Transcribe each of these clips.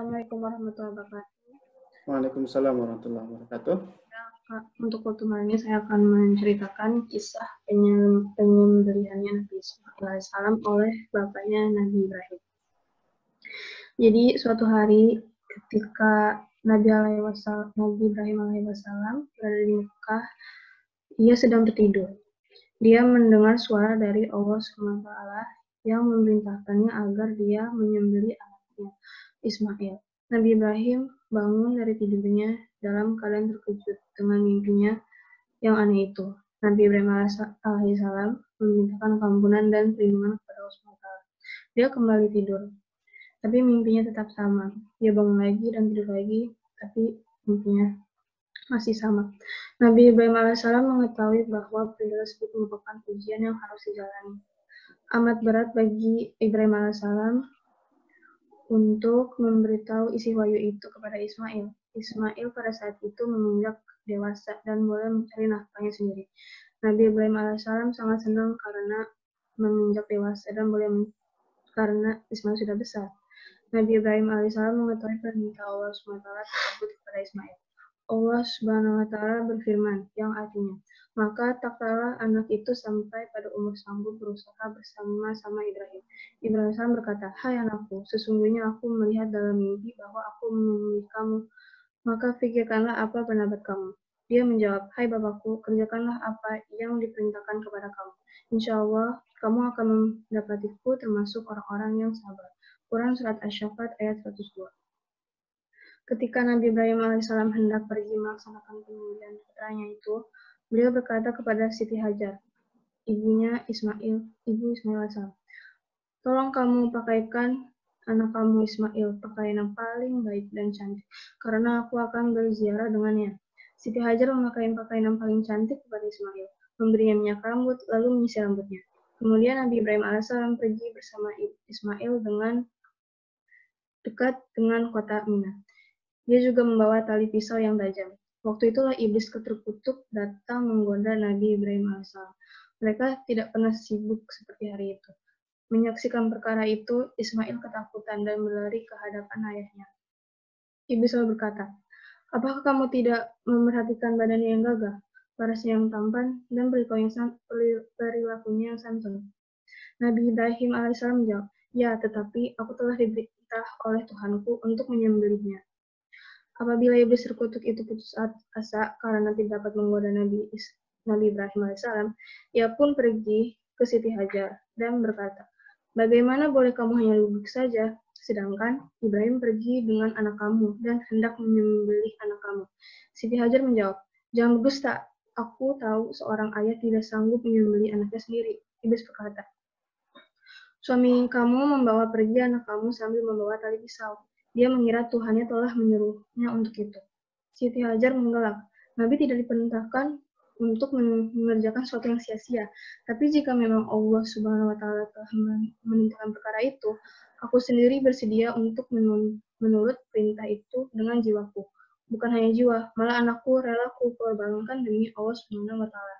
Assalamualaikum warahmatullahi wabarakatuh. Waalaikumsalam warahmatullahi wabarakatuh. Untuk pertemuan ini saya akan menceritakan kisah penyembelihannya Nabi Ismail alaihissalam oleh bapaknya Nabi Ibrahim. Jadi suatu hari ketika Nabi Ibrahim alaihissalam berada di Mekah, ia sedang tertidur. Dia mendengar suara dari Allah SWT yang memerintahkannya agar dia menyembelih anaknya Ismail. Nabi Ibrahim bangun dari tidurnya dalam keadaan terkejut dengan mimpinya yang aneh itu. Nabi Ibrahim alaihissalam memintakan keampunan dan perlindungan kepada Allah SWT. Dia kembali tidur, tapi mimpinya tetap sama. Dia bangun lagi dan tidur lagi, tapi mimpinya masih sama. Nabi Ibrahim alaihissalam mengetahui bahwa perintah tersebut merupakan ujian yang harus dijalani. Amat berat bagi Ibrahim alaihissalam untuk memberitahu isi wahyu itu kepada Ismail. Ismail pada saat itu menginjak dewasa dan boleh mencari nafkahnya sendiri. Nabi Ibrahim alaihissalam sangat senang karena menginjak dewasa dan karena Ismail sudah besar. Nabi Ibrahim alaihissalam mengetahui perintah Allah SWT tersebut kepada Ismail. Allah SWT berfirman, yang artinya, maka tatkala anak itu sampai pada umur sanggup berusaha bersama-sama Ibrahim. Ibrahim berkata, hai anakku, sesungguhnya aku melihat dalam mimpi bahwa aku menyembelih kamu. Maka pikirkanlah apa pendapat kamu. Dia menjawab, hai bapakku, kerjakanlah apa yang diperintahkan kepada kamu. Insya Allah, kamu akan mendapatiku termasuk orang-orang yang sabar. Quran Surat Asy-Syaffat ayat 102. Ketika Nabi Ibrahim alaihissalam hendak pergi melaksanakan penyembelihan putranya itu, beliau berkata kepada Siti Hajar, ibu Ismail alaihissalam, tolong kamu pakaikan anak kamu Ismail pakaian yang paling baik dan cantik, karena aku akan berziarah dengannya. Siti Hajar memakai pakaian yang paling cantik kepada Ismail, memberinya minyak rambut, lalu menyisir rambutnya. Kemudian Nabi Ibrahim alaihissalam pergi bersama Ismail dekat dengan kota Mina. Dia juga membawa tali pisau yang tajam. Waktu itulah iblis terkutuk datang menggoda Nabi Ibrahim alaihissalam. Mereka tidak pernah sibuk seperti hari itu. Menyaksikan perkara itu, Ismail ketakutan dan berlari ke hadapan ayahnya. Iblis lalu berkata, apakah kamu tidak memerhatikan badannya yang gagah, parasnya yang tampan, dan perilakunya yang santun? Nabi Ibrahim alaihissalam menjawab, ya, tetapi aku telah diperintah oleh Tuhanku untuk menyembelihnya. Apabila iblis terkutuk itu putus asa karena tidak dapat menggoda Nabi Ibrahim alaihissalam, ia pun pergi ke Siti Hajar dan berkata, bagaimana boleh kamu hanya duduk saja, sedangkan Ibrahim pergi dengan anak kamu dan hendak menyembelih anak kamu. Siti Hajar menjawab, jangan berdusta, aku tahu seorang ayah tidak sanggup menyembelih anaknya sendiri. Iblis berkata, suami kamu membawa pergi anak kamu sambil membawa tali pisau. Dia mengira Tuhannya telah menyuruhnya untuk itu. Siti Hajar menggelak. Nabi tidak diperintahkan untuk mengerjakan sesuatu yang sia-sia. Tapi jika memang Allah Subhanahu wa Ta'ala telah menentukan perkara itu, aku sendiri bersedia untuk menurut perintah itu dengan jiwaku. Bukan hanya jiwa, malah anakku rela kukorbankan demi Allah Subhanahu wa Ta'ala.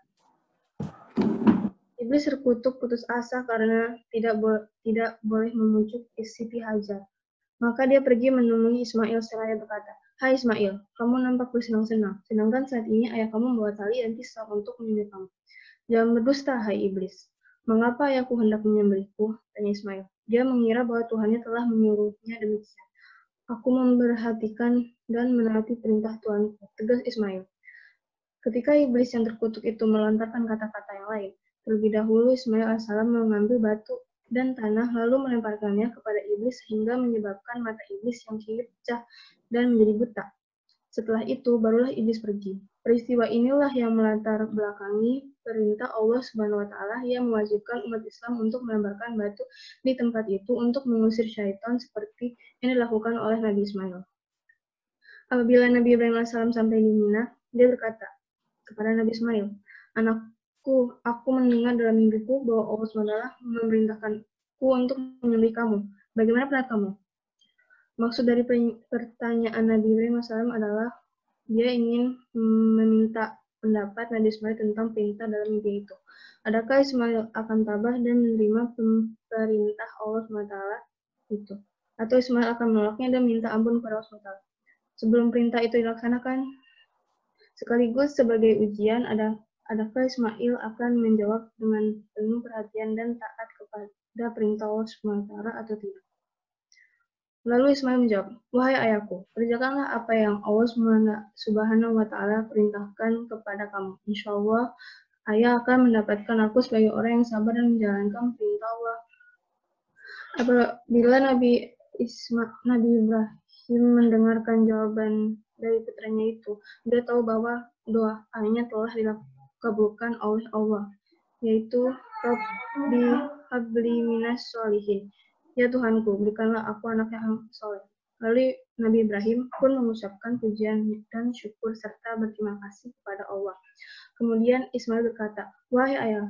Iblis terkutuk putus asa karena tidak boleh memujuk Siti Hajar. Maka dia pergi menemui Ismail seraya berkata, hai Ismail, kamu nampak bersenang-senang, sedangkan saat ini ayah kamu membawa tali dan pisau untuk menyembelih kamu. Jangan berdusta, hai iblis. Mengapa ayahku hendak menyembelihku? Tanya Ismail. Dia mengira bahwa Tuhannya telah menyuruhnya demikian. Aku memperhatikan dan menaati perintah Tuhanku, tegas Ismail. Ketika iblis yang terkutuk itu melontarkan kata-kata yang lain, terlebih dahulu Ismail alaihissalam mengambil batu dan tanah lalu melemparkannya kepada iblis sehingga menyebabkan mata iblis yang kiri pecah dan menjadi buta. Setelah itu barulah iblis pergi. Peristiwa inilah yang melatar belakangi perintah Allah Subhanahu wa Ta'ala yang mewajibkan umat Islam untuk melemparkan batu di tempat itu untuk mengusir syaitan seperti yang dilakukan oleh Nabi Ismail. Apabila Nabi Ibrahim alaihissalam sampai di Mina, dia berkata kepada Nabi Ismail, anakku, aku mendengar dalam mimpiku bahwa Allah SWT memerintahkanku untuk menyembelih kamu. Bagaimana pendapat kamu? Maksud dari pertanyaan Nabi Ibrahim alaihissalam adalah dia ingin meminta pendapat Nabi Ismail tentang perintah dalam mimpi itu. Adakah Ismail akan tabah dan menerima perintah Allah SWT itu? atau Ismail akan menolaknya dan minta ampun kepada Allah SWT. Sebelum perintah itu dilaksanakan, sekaligus sebagai ujian, adakah Ismail akan menjawab dengan penuh perhatian dan taat kepada perintah Allah SWT atau tidak? Lalu Ismail menjawab, "Wahai ayahku, kerjakanlah apa yang Allah Subhanahu wa Ta'ala perintahkan kepada kamu. Insya Allah, ayah akan mendapatkan aku sebagai orang yang sabar dan menjalankan perintah Allah." Apabila Nabi Ibrahim mendengarkan jawaban dari putranya itu, dia tahu bahwa doanya telah dikabulkan oleh Allah, yaitu Rabbi habli minas sholihin. Ya Tuhanku, berikanlah aku anak yang soleh. Lalu Nabi Ibrahim pun mengucapkan pujian dan syukur serta berterima kasih kepada Allah. Kemudian Ismail berkata, "Wahai ayah,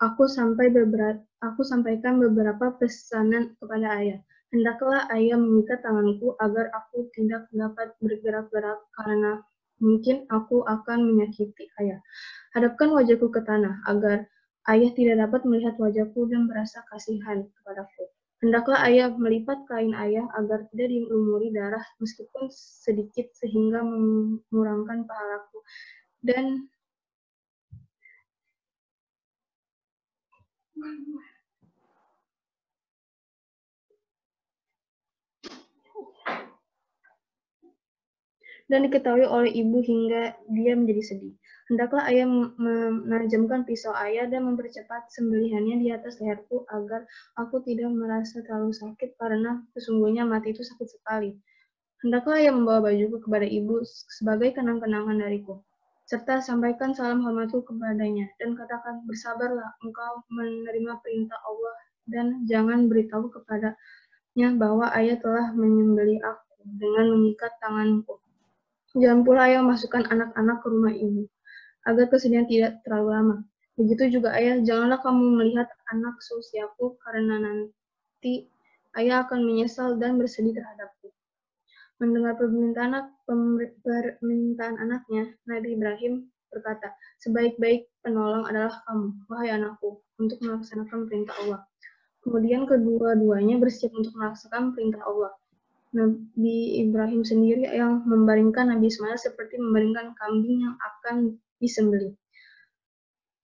aku sampaikan beberapa pesanan kepada ayah. Hendaklah ayah mengikat tanganku agar aku tidak dapat bergerak-gerak karena mungkin aku akan menyakiti ayah. Hadapkan wajahku ke tanah agar ayah tidak dapat melihat wajahku dan berasa kasihan kepadaku. Hendaklah ayah melipat kain ayah agar tidak dilumuri darah meskipun sedikit sehingga mengurangkan pahalaku. Dan diketahui oleh ibu hingga dia menjadi sedih. Hendaklah ayah menajamkan pisau ayah dan mempercepat sembelihannya di atas leherku agar aku tidak merasa terlalu sakit karena sesungguhnya mati itu sakit sekali. Hendaklah ayah membawa bajuku kepada ibu sebagai kenang-kenangan dariku, serta sampaikan salam hormatku kepadanya dan katakan, bersabarlah engkau menerima perintah Allah dan jangan beritahu kepadanya bahwa ayah telah menyembelih aku dengan mengikat tanganku. Jangan pula ayah memasukkan anak-anak ke rumah ibu, agar kesedihan tidak terlalu lama. Begitu juga ayah, janganlah kamu melihat anak seusiaku, karena nanti ayah akan menyesal dan bersedih terhadapku. Mendengar permintaan anaknya, Nabi Ibrahim berkata, sebaik-baik penolong adalah kamu, wahai anakku, untuk melaksanakan perintah Allah. Kemudian kedua-duanya bersiap untuk melaksanakan perintah Allah. Nabi Ibrahim sendiri yang membaringkan Nabi Ismail seperti membaringkan kambing yang akan disembelih.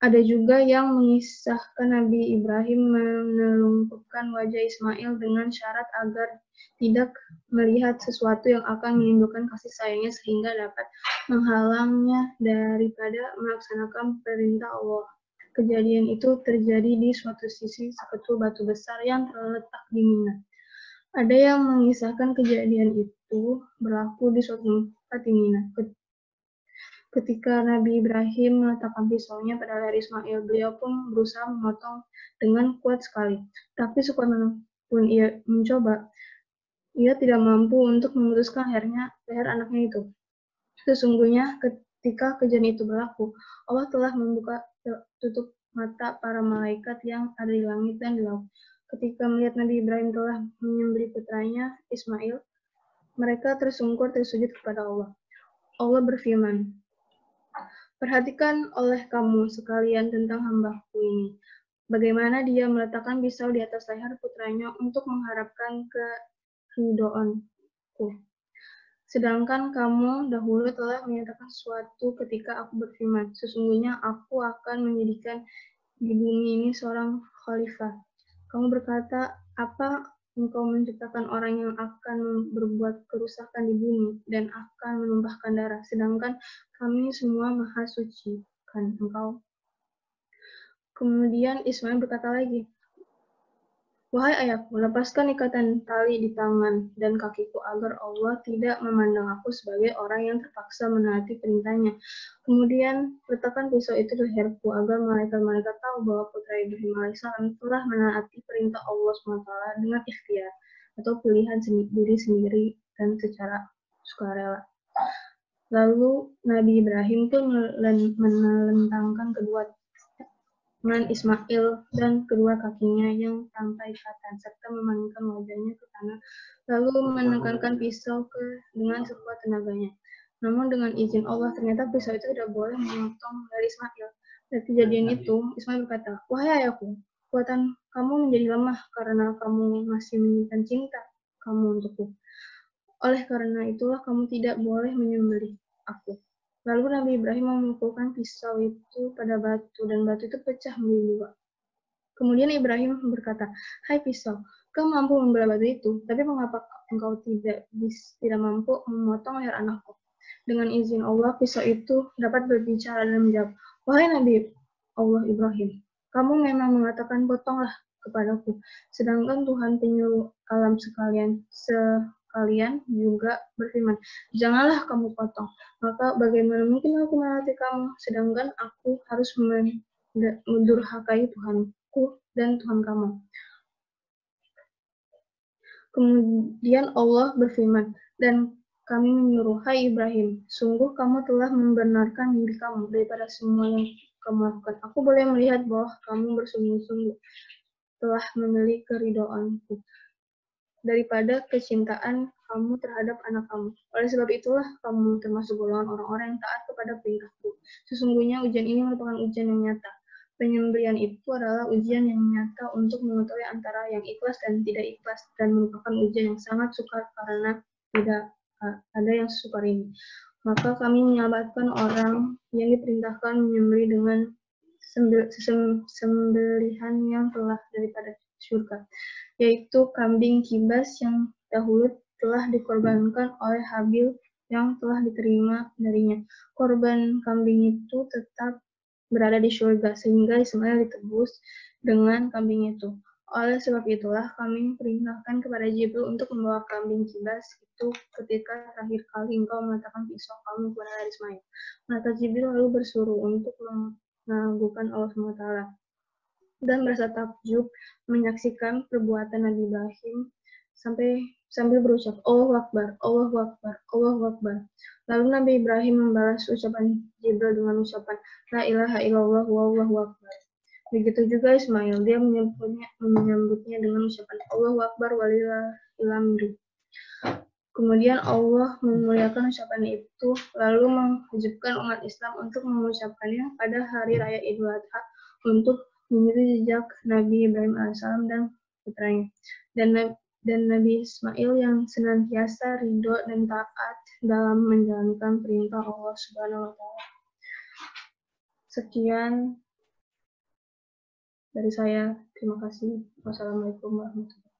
Ada juga yang mengisahkan Nabi Ibrahim menelungkupkan wajah Ismail dengan syarat agar tidak melihat sesuatu yang akan menimbulkan kasih sayangnya sehingga dapat menghalangnya daripada melaksanakan perintah Allah. Kejadian itu terjadi di suatu sisi seketul batu besar yang terletak di Mina. Ada yang mengisahkan kejadian itu berlaku di suatu tempat di Mina. Ketika Nabi Ibrahim meletakkan pisaunya pada leher Ismail, beliau pun berusaha memotong dengan kuat sekali. Tapi sekuat pun ia mencoba, ia tidak mampu untuk memutuskan leher anaknya itu. Sesungguhnya ketika kejadian itu berlaku, Allah telah membuka tutup mata para malaikat yang ada di langit dan di laut. Ketika melihat Nabi Ibrahim telah menyembelih putranya Ismail, mereka tersungkur tersujud kepada Allah. Allah berfirman, perhatikan oleh kamu sekalian tentang hamba-Ku ini, bagaimana dia meletakkan pisau di atas leher putranya untuk mengharapkan keridhoanku. Sedangkan kamu dahulu telah menyatakan sesuatu ketika aku berfirman, sesungguhnya aku akan menjadikan di bumi ini seorang khalifah. Kamu berkata, apa engkau menciptakan orang yang akan berbuat kerusakan di bumi dan akan menumpahkan darah, sedangkan kami semua maha suci kan engkau. Kemudian Ismail berkata lagi, wahai ayahku, lepaskan ikatan tali di tangan dan kakiku agar Allah tidak memandang aku sebagai orang yang terpaksa menaati perintahnya. Kemudian letakkan pisau itu di leherku agar malaikat-malaikat tahu bahwa putra Ibrahim alaihissalam telah menaati perintah Allah SWT dengan ikhtiar atau pilihan diri sendiri dan secara sukarela. Lalu Nabi Ibrahim pun menelentangkan kedua tangan Ismail dan kedua kakinya yang tanpa ikatan, serta memalingkan wajahnya ke tanah, lalu menekankan pisau dengan sekuat tenaganya. Namun dengan izin Allah, ternyata pisau itu tidak boleh memotong dari Ismail. Dari kejadian itu, Ismail berkata, wahai ayahku, kekuatan kamu menjadi lemah karena kamu masih menyimpan cinta kamu untukku. Oleh karena itulah kamu tidak boleh menyembelih aku. Lalu Nabi Ibrahim memukulkan pisau itu pada batu, dan batu itu pecah menjadi dua. Kemudian Ibrahim berkata, "Hai pisau, kau mampu membelah batu itu, tapi mengapa engkau tidak mampu memotong leher anakku?" Dengan izin Allah, pisau itu dapat berbicara dan menjawab, "Wahai Nabi Allah Ibrahim, kamu memang mengatakan potonglah kepadaku, sedangkan Tuhan penyuruh alam sekalian juga berfirman, janganlah kamu potong. Maka bagaimana mungkin aku melatih kamu, sedangkan aku harus mendurhakai Tuhanku dan Tuhan kamu." Kemudian Allah berfirman, "Dan kami menyuruh, hai Ibrahim, sungguh kamu telah membenarkan mimpi kamu daripada semua yang kamu lakukan. Aku boleh melihat bahwa kamu bersungguh-sungguh telah memilih keridhoanku daripada kecintaan kamu terhadap anak kamu. Oleh sebab itulah kamu termasuk golongan orang-orang yang taat kepada perintahku. Sesungguhnya ujian ini merupakan ujian yang nyata. Penyembelihan itu adalah ujian yang nyata untuk mengetahui antara yang ikhlas dan tidak ikhlas, dan merupakan ujian yang sangat sukar karena tidak ada yang sesukar ini. Maka kami menyelamatkan orang yang diperintahkan menyembelih dengan sembelihan yang telah daripada surga, yaitu kambing kibas yang dahulu telah dikorbankan oleh Habil yang telah diterima darinya. Korban kambing itu tetap berada di surga, sehingga Ismail ditebus dengan kambing itu. Oleh sebab itulah kami perintahkan kepada Jibril untuk membawa kambing kibas itu ketika terakhir kali engkau meletakkan pisau kamu kepada Ismail. Maka Jibril lalu bersuruh untuk mengagungkan Allah SWT dan merasa takjub menyaksikan perbuatan Nabi Ibrahim sambil berucap, Allahu Akbar, Allahu Akbar, Allahu Akbar. Lalu Nabi Ibrahim membalas ucapan Jibril dengan ucapan, La ilaha illallah wallahu akbar. Begitu juga Ismail, dia menyambutnya dengan ucapan Allahu Akbar walillahil hamdu. Kemudian Allah memuliakan ucapan itu, lalu mewajibkan umat Islam untuk mengucapkannya pada hari raya Idul Adha untuk mengikuti jejak Nabi Ibrahim AS dan putranya. Dan Nabi Ismail yang senantiasa ridho dan taat dalam menjalankan perintah Allah Subhanahu wa Ta'ala. Sekian dari saya. Terima kasih. Wassalamualaikum warahmatullahi wabarakatuh.